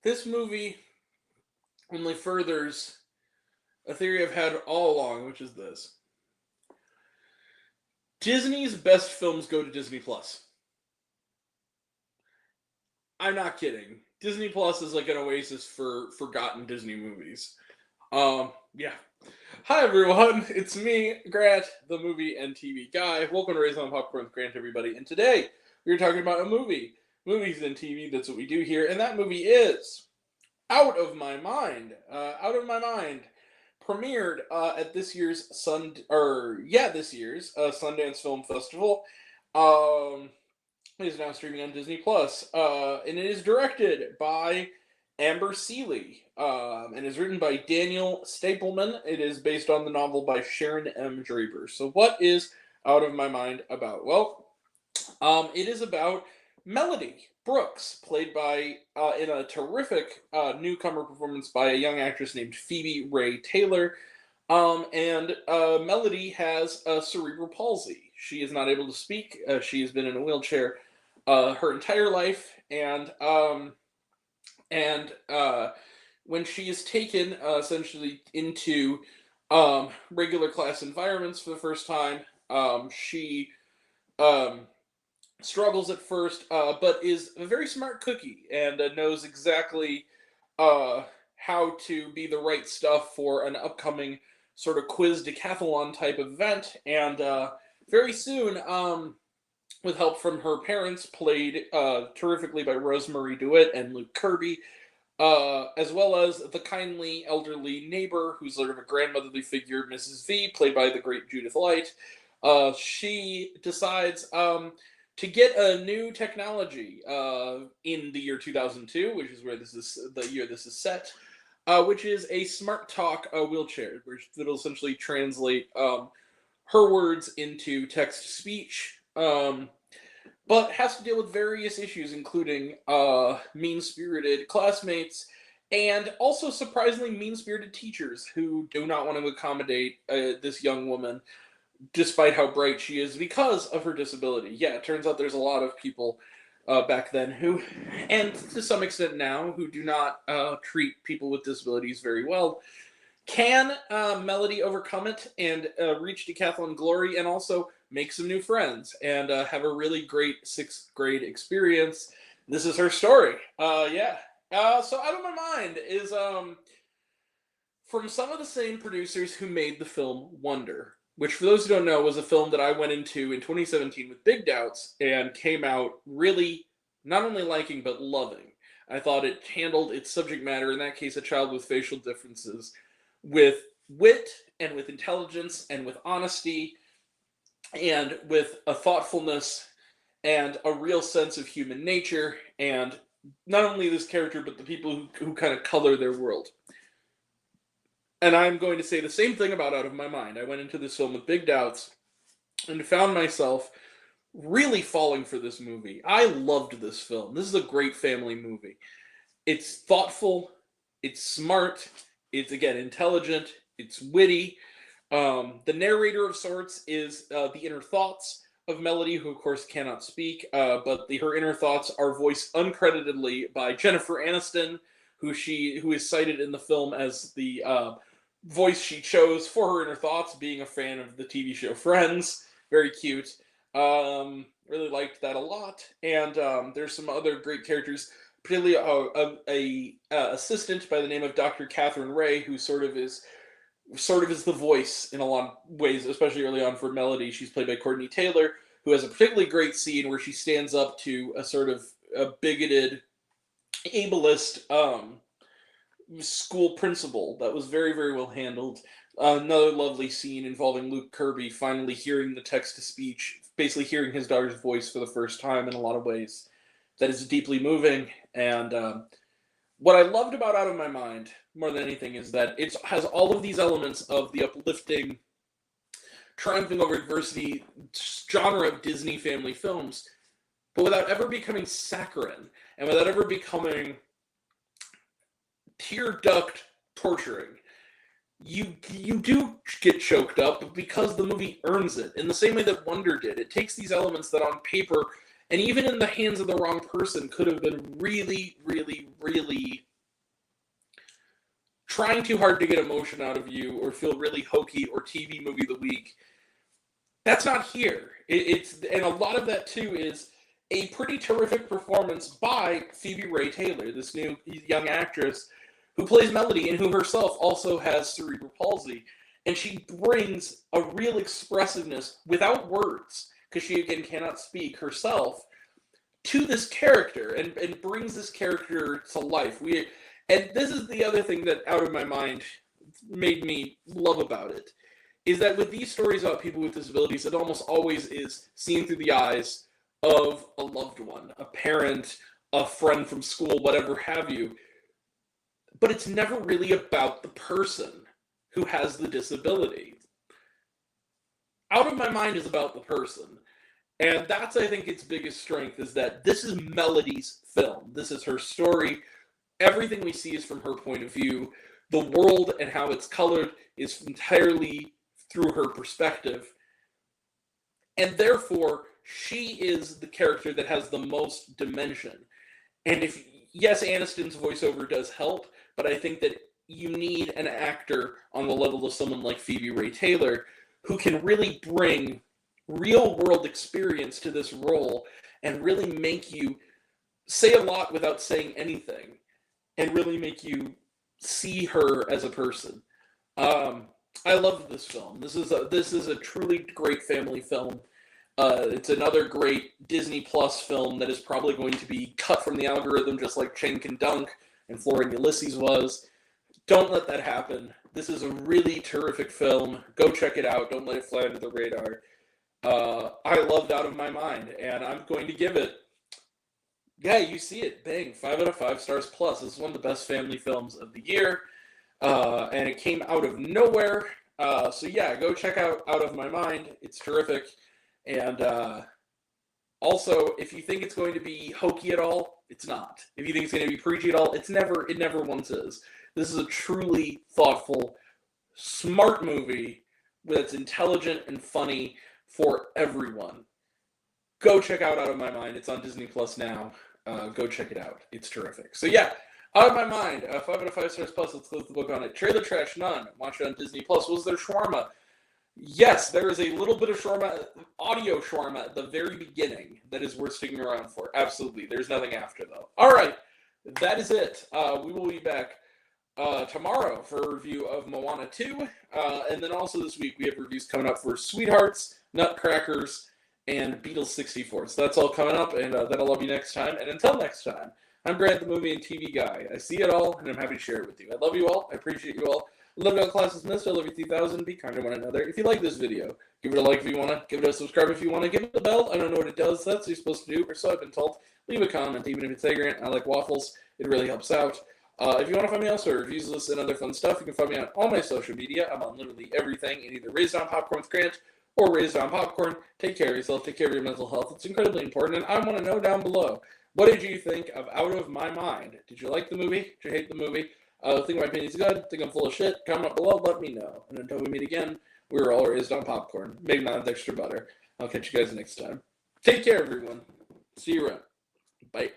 This movie only furthers a theory I've had all along, which is this. Disney's best films go to Disney Plus. I'm not kidding. Disney Plus is like an oasis for forgotten Disney movies. Yeah. Hi everyone, it's me, Grant, the movie and TV guy. Welcome to Raising on Popcorn with Grant, everybody. And today we're talking about a movie. Movies and TV, that's what we do here. And that movie is Out of My Mind. Out of My Mind premiered at this year's Sundance Film Festival. It is now streaming on Disney Plus, and it is directed by Amber Seeley, and is written by Daniel Stapleman. It is based on the novel by Sharon M. Draper. So, what is Out of My Mind about? Well, it is about Melody Brooks, played by in a terrific newcomer performance by a young actress named Phoebe Ray Taylor. And Melody has cerebral palsy. She is not able to speak. She has been in a wheelchair her entire life, and when she is taken essentially into regular class environments for the first time, she struggles at first, but is a very smart cookie and knows exactly how to be the right stuff for an upcoming sort of quiz decathlon type event. And very soon, with help from her parents, played terrifically by Rosemary DeWitt and Luke Kirby, as well as the kindly elderly neighbor, who's sort of a grandmotherly figure, Mrs. V, played by the great Judith Light. She decides to get a new technology in the year 2002, which is where the year this is set, which is a Smart Talk wheelchair, which will essentially translate her words into text-to-speech, but has to deal with various issues, including mean-spirited classmates, and also surprisingly mean-spirited teachers who do not want to accommodate this young woman, despite how bright she is, because of her disability. Yeah, it turns out there's a lot of people back then who, and to some extent now, who do not treat people with disabilities very well. Can Melody overcome it and reach decathlon glory, and also make some new friends and have a really great 6th grade experience? This is her story. So Out of My Mind is from some of the same producers who made the film Wonder, which, for those who don't know, was a film that I went into in 2017 with big doubts and came out really not only liking but loving. I thought it handled its subject matter, in that case a child with facial differences, with wit and with intelligence and with honesty and with a thoughtfulness and a real sense of human nature, and not only this character but the people who kind of color their world. And I'm going to say the same thing about Out of My Mind. I went into this film with big doubts and found myself really falling for this movie. I loved this film. This is a great family movie. It's thoughtful, it's smart, it's, again, intelligent, it's witty. The narrator of sorts is the inner thoughts of Melody, who of course cannot speak, but her inner thoughts are voiced uncreditedly by Jennifer Aniston, who is cited in the film as the voice she chose for her inner thoughts, being a fan of the TV show Friends. Very cute. Really liked that a lot. And there's some other great characters, particularly a assistant by the name of Dr. Catherine Ray, who sort of is the voice in a lot of ways, especially early on for Melody. She's played by Courtney Taylor, who has a particularly great scene where she stands up to a sort of a bigoted, ableist school principal that was very, very well handled. Another lovely scene involving Luke Kirby finally hearing the text-to-speech, basically hearing his daughter's voice for the first time in a lot of ways. That is deeply moving. And what I loved about Out of My Mind, more than anything, is that it has all of these elements of the uplifting, triumphing over adversity genre of Disney family films, but without ever becoming saccharine, and without ever becoming tear duct torturing. You do get choked up, but because the movie earns it, in the same way that Wonder did. It takes these elements that on paper, and even in the hands of the wrong person, could have been really, really, really trying too hard to get emotion out of you or feel really hokey or TV movie of the week. That's not here. And a lot of that too is a pretty terrific performance by Phoebe Wray-Taylor, this new young actress who plays Melody and who herself also has cerebral palsy. And she brings a real expressiveness without words, because she again cannot speak herself, to this character and brings this character to life. And this is the other thing that Out of My Mind made me love about it, is that with these stories about people with disabilities, it almost always is seen through the eyes of a loved one, a parent, a friend from school, whatever have you. But it's never really about the person who has the disability. Out of My Mind is about the person. And that's, I think, its biggest strength, is that this is Melody's film. This is her story. Everything we see is from her point of view. The world and how it's colored is entirely through her perspective. And therefore, she is the character that has the most dimension. And yes, Aniston's voiceover does help, but I think that you need an actor on the level of someone like Phoebe Wray-Taylor who can really bring real world experience to this role and really make you say a lot without saying anything and really make you see her as a person. I love this film. This is a truly great family film. It's another great Disney Plus film that is probably going to be cut from the algorithm, just like Chang Can Dunk and Flora and Ulysses was. Don't let that happen. This is a really terrific film. Go check it out. Don't let it fly under the radar. I loved Out of My Mind, and I'm going to give it, yeah, you see it, bang, 5 out of 5 stars plus. This is one of the best family films of the year, and it came out of nowhere. So yeah, go check out of My Mind. It's terrific. And also, if you think it's going to be hokey at all, it's not. If you think it's going to be preachy at all, it never once is. This is a truly thoughtful, smart movie that's intelligent and funny for everyone. Go check out of My Mind. It's on Disney Plus now. Go check it out. It's terrific. So yeah, Out of My Mind, 5 out of 5 stars plus. Let's close the book on it. Trailer Trash, none. Watch it on Disney Plus. Was there shawarma? Yes, there is a little bit of shawarma, audio shawarma at the very beginning that is worth sticking around for. Absolutely. There's nothing after, though. All right, that is it. We will be back tomorrow for a review of Moana 2. And then also this week we have reviews coming up for Sweethearts, Nutcrackers, and Beatles 64. So that's all coming up, and then I'll love you next time. And until next time, I'm Grant, the movie and TV guy. I see it all, and I'm happy to share it with you. I love you all. I appreciate you all. I love you all, classes missed. I love you 3000. Be kind to one another. If you like this video, give it a like if you want to. Give it a subscribe if you want to. Give it a bell. I don't know what it does. That's what you're supposed to do, or so I've been told. Leave a comment, even if it's ignorant. I like waffles. It really helps out. If you want to find me elsewhere, reviews, lists, and other fun stuff, you can find me on all my social media. I'm on literally everything, and either Raised on Popcorn with Grant or Raised on Popcorn. Take care of yourself. Take care of your mental health. It's incredibly important, and I want to know down below, what did you think of Out of My Mind? Did you like the movie? Did you hate the movie? Think my opinion's good? Think I'm full of shit? Comment below. Let me know. And until we meet again, we're all raised on popcorn. Maybe not with extra butter. I'll catch you guys next time. Take care, everyone. See you around. Bye.